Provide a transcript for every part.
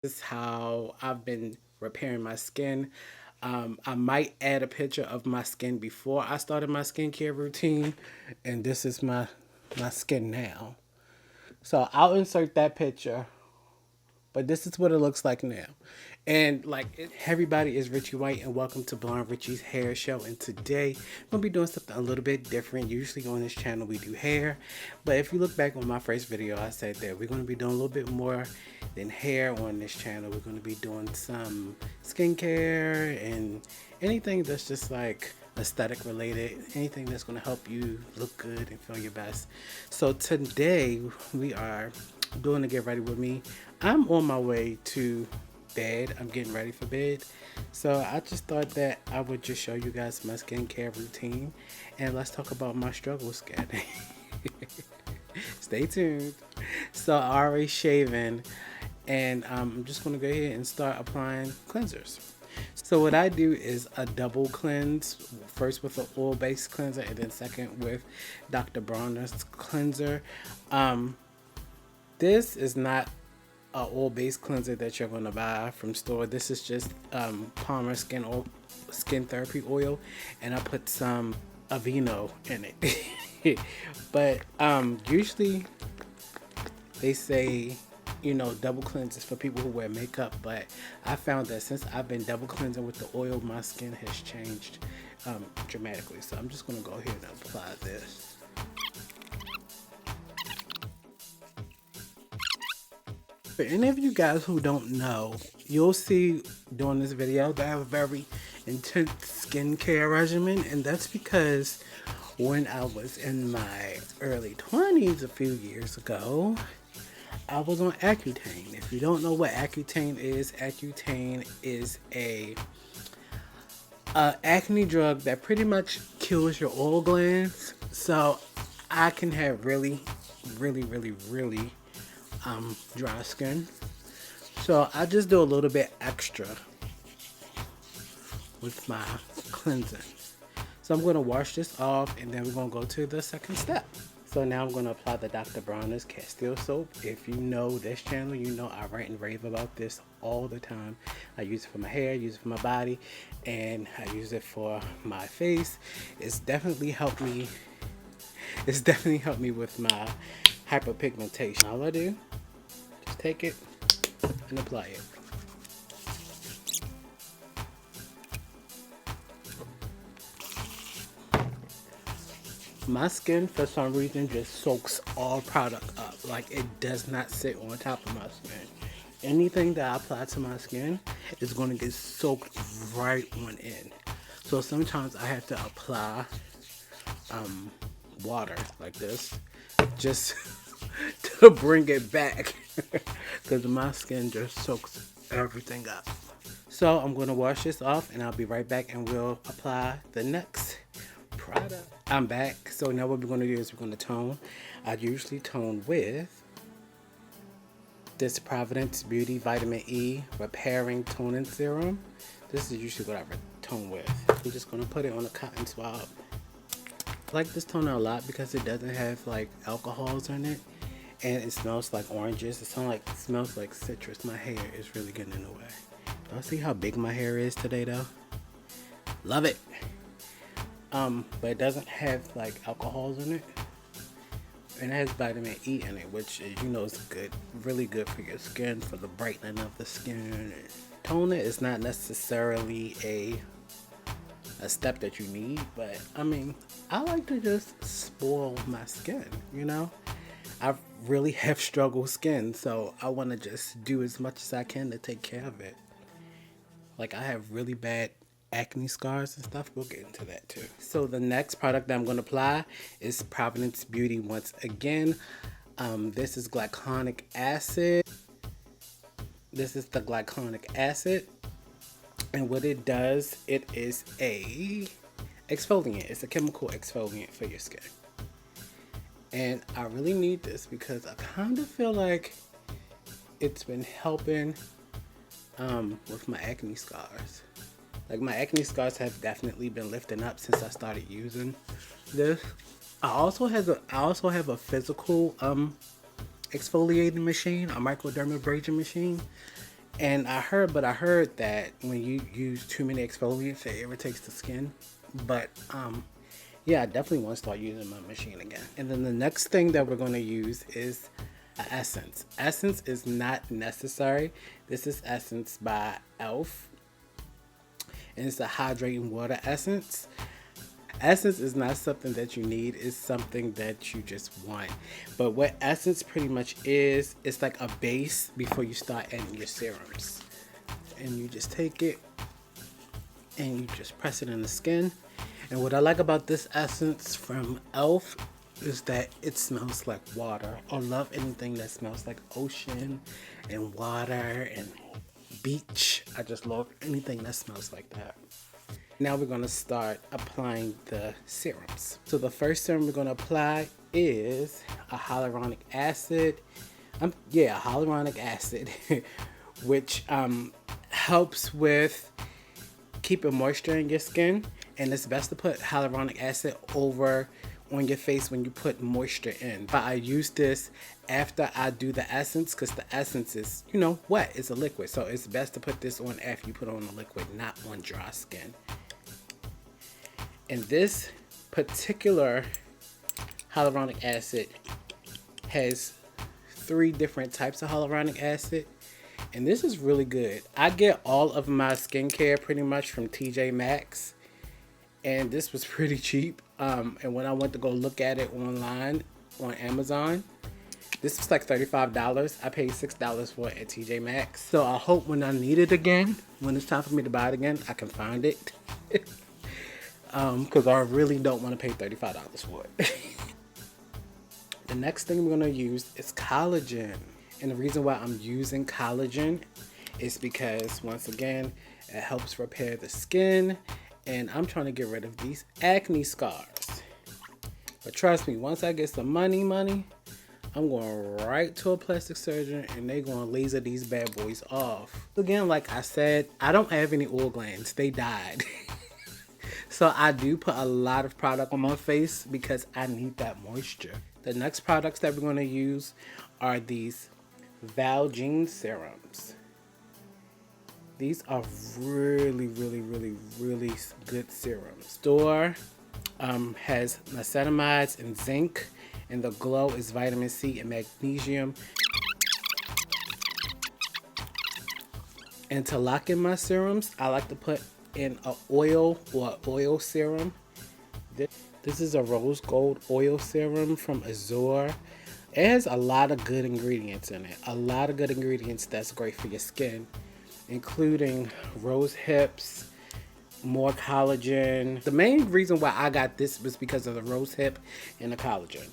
This is how I've been repairing my skin. I might add a picture of my skin before I started my skincare routine, and this is my skin now. So I'll insert that picture, but this is what it looks like now. And everybody is Richie White, and welcome to Blonde Richie's Hair Show. And today we're gonna be doing something a little bit different. Usually on this channel we do hair, but if you look back on my first video, I said that we're gonna be doing a little bit more than hair on this channel. We're gonna be doing some skincare and anything that's just like aesthetic related, anything that's going to help you look good and feel your best. So today we are doing the get ready with me. I'm on my way to bed. I'm getting ready for bed. So I just thought that I would just show you guys my skincare routine, and let's talk about my struggle skin. Stay tuned. So I already shaven, and I'm just going to go ahead and start applying cleansers. So what I do is a double cleanse, first with an oil-based cleanser and then second with Dr. Bronner's cleanser. This is not a oil-based cleanser that you're going to buy from store. This is just Palmer skin oil, skin therapy oil, and I put some Aveeno in it. But usually they say, you know, double cleanses for people who wear makeup, but I found that since I've been double cleansing with the oil, my skin has changed dramatically. So I'm just going to go ahead and apply this. For any of you guys who don't know, you'll see during this video that I have a very intense skincare regimen, and that's because when I was in my early 20s a few years ago, I was on Accutane. If you don't know what Accutane is a acne drug that pretty much kills your oil glands. So I can have really dry skin. So I just do a little bit extra with my cleansing. So I'm going to wash this off, and then we're going to go to the second step. So now I'm going to apply the Dr. Bronner's Castile soap. If you know this channel, you know I rant and rave about this all the time. I use it for my hair, I use it for my body, and I use it for my face. It's definitely helped me with my hyperpigmentation. All I do, just take it and apply it. My skin, for some reason, just soaks all product up. Like, it does not sit on top of my skin. Anything that I apply to my skin is going to get soaked right on in. So sometimes I have to apply water like this just to bring it back because my skin just soaks everything up. So I'm going to wash this off, and I'll be right back, and we'll apply the next product. I'm back. So now what we're going to do is we're going to tone. I usually tone with this Providence Beauty Vitamin E Repairing Toning Serum. This is usually what I tone with. I'm just going to put it on a cotton swab. I like this toner a lot because it doesn't have like alcohols in it, and it smells like oranges. It smells like citrus. My hair is really getting in the way. Do I see how big my hair is today though? Love it. But it doesn't have like alcohols in it, and it has vitamin E in it, which you know is good, really good for your skin, for the brightening of the skin. Toner is not necessarily a step that you need, but I mean, I like to just spoil my skin, you know. I really have struggle skin, so I want to just do as much as I can to take care of it. Like, I have really bad acne scars and stuff. We'll get into that too. So the next product that I'm going to apply is Providence Beauty once again. This is glycolic acid. This is the glycolic acid, and what it does, it is a exfoliant. It's a chemical exfoliant for your skin, and I really need this because I kind of feel like it's been helping with my acne scars. Like, my acne scars have definitely been lifting up since I started using this. I also have a physical exfoliating machine, a microdermabrasion machine, And I heard that when you use too many exfoliants, it irritates the skin. But yeah, I definitely want to start using my machine again. And then the next thing that we're going to use is essence. Essence is not necessary. This is Essence by Elf, and it's a hydrating water essence. Essence is not something that you need, it's something that you just want. But what essence pretty much is, it's like a base before you start adding your serums. And you just take it and you just press it in the skin. And what I like about this essence from Elf is that it smells like water. I love anything that smells like ocean and water and beach. I just love anything that smells like that. Now we're going to start applying the serums. So the first serum we're going to apply is a hyaluronic acid. Hyaluronic acid, which helps with keeping moisture in your skin. And it's best to put hyaluronic acid over on your face when you put moisture in. But I use this after I do the essence because the essence is, wet. It's a liquid. So it's best to put this on after you put on the liquid, not on dry skin. And this particular hyaluronic acid has 3 different types of hyaluronic acid. And this is really good. I get all of my skincare pretty much from TJ Maxx. And this was pretty cheap. And when I went to go look at it online on Amazon, this was like $35. I paid $6 for it at TJ Maxx. So I hope when I need it again, when it's time for me to buy it again, I can find it. Because I really don't want to pay $35 for it. The next thing we're going to use is collagen. And the reason why I'm using collagen is because, once again, it helps repair the skin. And I'm trying to get rid of these acne scars. But trust me, once I get some money, I'm going right to a plastic surgeon and they're going to laser these bad boys off. Again, like I said, I don't have any oil glands. They died. So I do put a lot of product on my face because I need that moisture. The next products that we're going to use are these Valgene serums. These are really, really, really, really good serums. Store has niacinamides and zinc, and the glow is vitamin C and magnesium. And to lock in my serums, I like to put in an oil serum. This is a rose gold oil serum from Azure. It has a lot of good ingredients in it. A lot of good ingredients that's great for your skin, including rose hips, more collagen. The main reason why I got this was because of the rose hip and the collagen.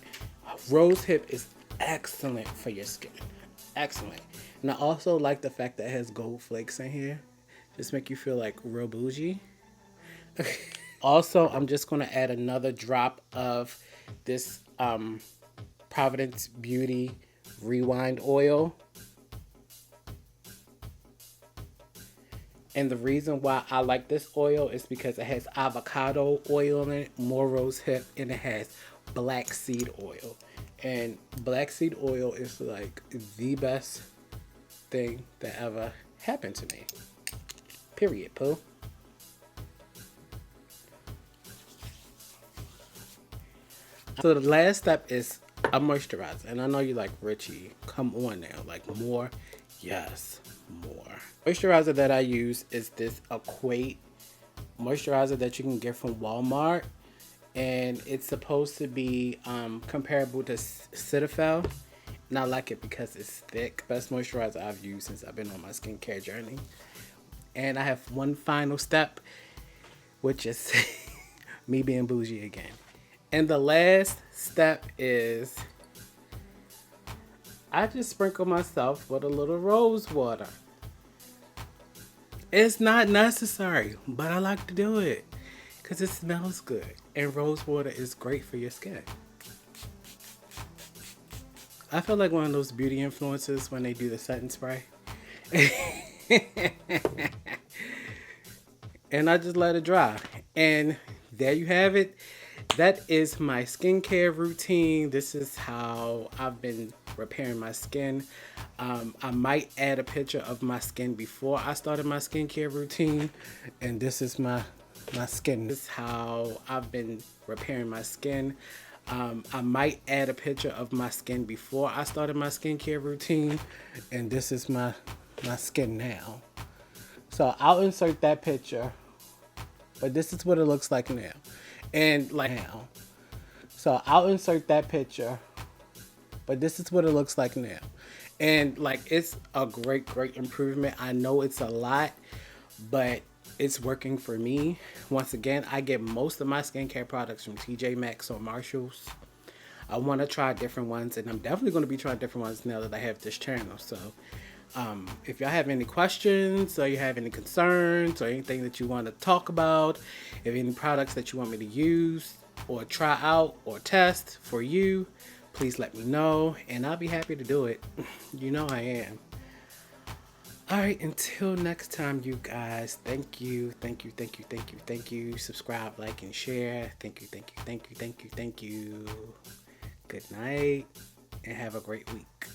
Rose hip is excellent for your skin. Excellent. And I also like the fact that it has gold flakes in here. Just make you feel like real bougie. Also, I'm just going to add another drop of this Providence Beauty Rewind Oil. And the reason why I like this oil is because it has avocado oil in it, more rose hip, and it has black seed oil. And black seed oil is like the best thing that ever happened to me. Period, Pooh. So the last step is a moisturizer. And I know you're like, Richie, come on now. Like more? Yes, more. Moisturizer that I use is this Equate moisturizer that you can get from Walmart. And it's supposed to be comparable to Cetaphil. And I like it because it's thick. Best moisturizer I've used since I've been on my skincare journey. And I have one final step, which is me being bougie again. And the last step is I just sprinkle myself with a little rose water. It's not necessary, but I like to do it because it smells good. And rose water is great for your skin. I feel like one of those beauty influencers when they do the setting spray. And I just let it dry. And there you have it. That is my skincare routine. This is how I've been repairing my skin. I might add a picture of my skin before I started my skincare routine, and this is my skin. This is how I've been repairing my skin. I might add a picture of my skin before I started my skincare routine, and this is my skin now. So I'll insert that picture, but this is what it looks like now. And like now. So I'll insert that picture, but this is what it looks like now. And like it's a great improvement. I know it's a lot, but it's working for me. Once again, I get most of my skincare products from TJ Maxx or Marshalls. I want to try different ones, and I'm definitely going to be trying different ones now that I have this channel. So if y'all have any questions or you have any concerns or anything that you want to talk about, if any products that you want me to use or try out or test for you, please let me know, and I'll be happy to do it. You know I am. All right, until next time, you guys, thank you. Subscribe, like, and share. Thank you. Good night, and have a great week.